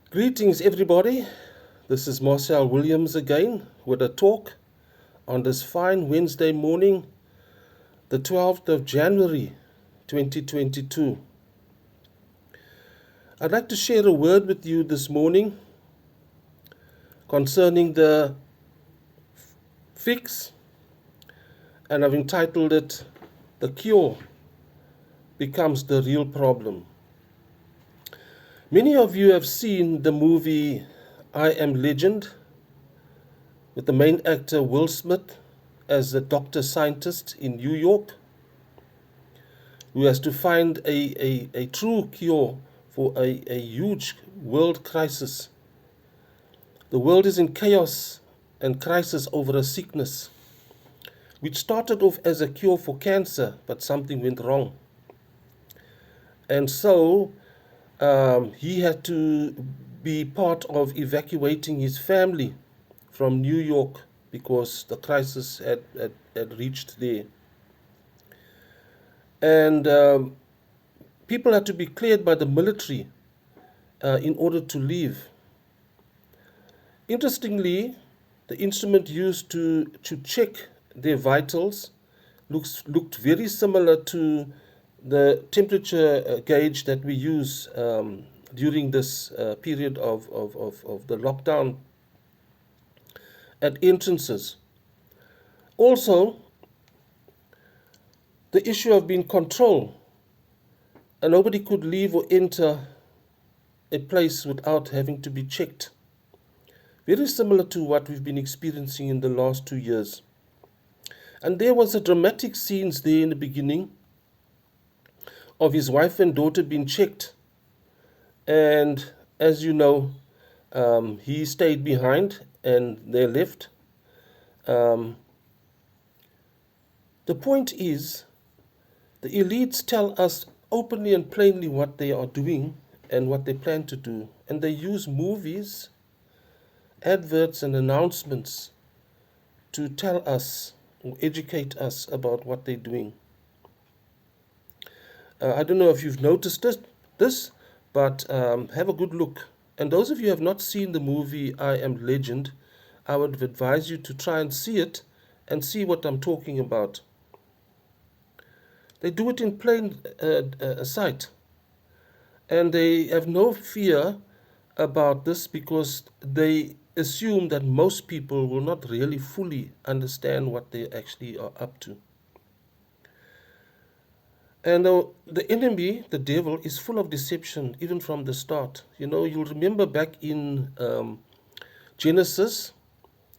Greetings, everybody. This is Marcel Williams again with a talk on this fine Wednesday morning, the 12th of January 2022. I'd like to share a word with you this morning concerning the fix, and I've entitled it The Cure Becomes the Real Problem. Many of you have seen the movie I Am Legend with the main actor Will Smith as a doctor scientist in New York who has to find a true cure for a huge world crisis. The world is in chaos and crisis over a sickness which started off as a cure for cancer, but something went wrong. And so he had to be part of evacuating his family from New York because the crisis had reached there. And people had to be cleared by the military in order to leave. Interestingly, the instrument used to check their vitals looked very similar to the temperature gauge that we use during this period of the lockdown at entrances. Also, the issue of being controlled, and nobody could leave or enter a place without having to be checked. Very similar to what we've been experiencing in the last 2 years. And there was a dramatic scenes there in the beginning of his wife and daughter being checked. And as you know, he stayed behind and they left. The point is, the elites tell us openly and plainly what they are doing and what they plan to do. And they use movies, adverts, and announcements to tell us or educate us about what they're doing. I don't know if you've noticed this, but have a good look. And those of you who have not seen the movie I Am Legend, I would advise you to try and see it and see what I'm talking about. They do it in plain sight. And they have no fear about this because they assume that most people will not really fully understand what they actually are up to. And the enemy, the devil, is full of deception even from the start. You know, you'll remember back in Genesis,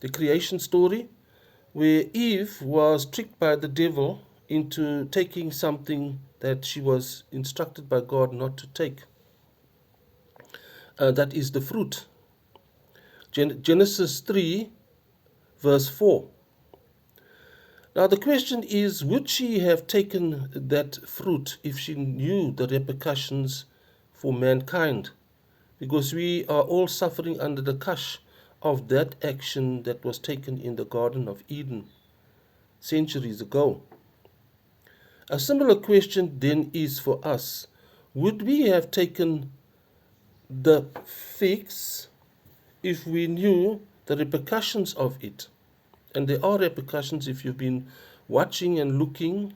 the creation story, where Eve was tricked by the devil into taking something that she was instructed by God not to take. That is the fruit. Genesis 3, verse 4. Now the question is, would she have taken that fruit if she knew the repercussions for mankind? Because we are all suffering under the curse of that action that was taken in the Garden of Eden centuries ago. A similar question then is for us. Would we have taken the fix if we knew the repercussions of it? And there are repercussions if you've been watching and looking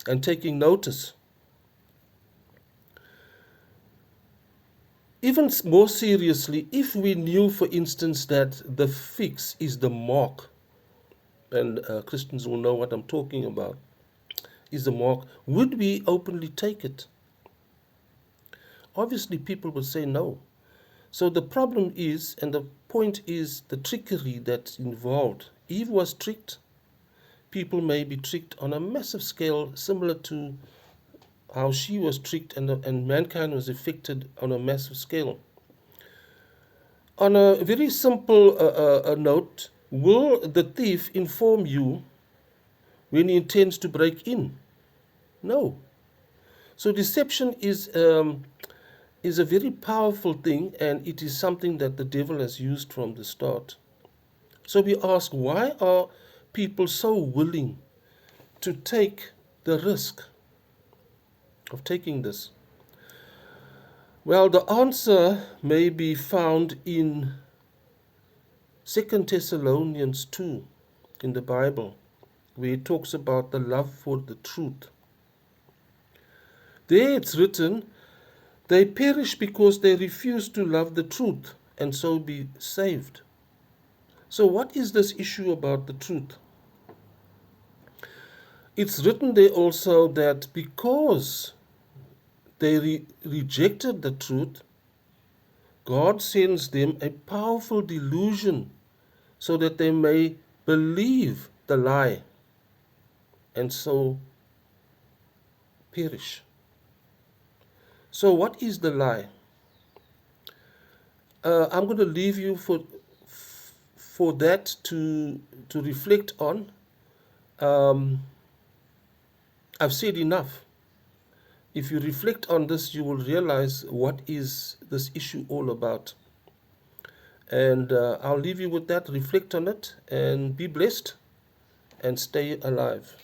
and taking notice. Even more seriously, if we knew, for instance, that the fix is the mark, and Christians will know what I'm talking about, is the mark, would we openly take it? Obviously, people will say no. So the problem is, and the point is, the trickery that's involved. Eve was tricked. People may be tricked on a massive scale, similar to how she was tricked and mankind was affected on a massive scale. On a very simple note, will the thief inform you when he intends to break in? No. So deception is a very powerful thing, and it is something that the devil has used from the start. So we ask, why are people so willing to take the risk of taking this? Well, the answer may be found in 2 Thessalonians 2 in the Bible, where it talks about the love for the truth. There it's written, they perish because they refuse to love the truth and so be saved. So, what is this issue about the truth? It's written there also that because they rejected the truth, God sends them a powerful delusion so that they may believe the lie and so perish. So, what is the lie? I'm going to leave you for that to reflect on. I've said enough. If you reflect on this, you will realize what is this issue all about. And I'll leave you with that. Reflect on it and be blessed and stay alive.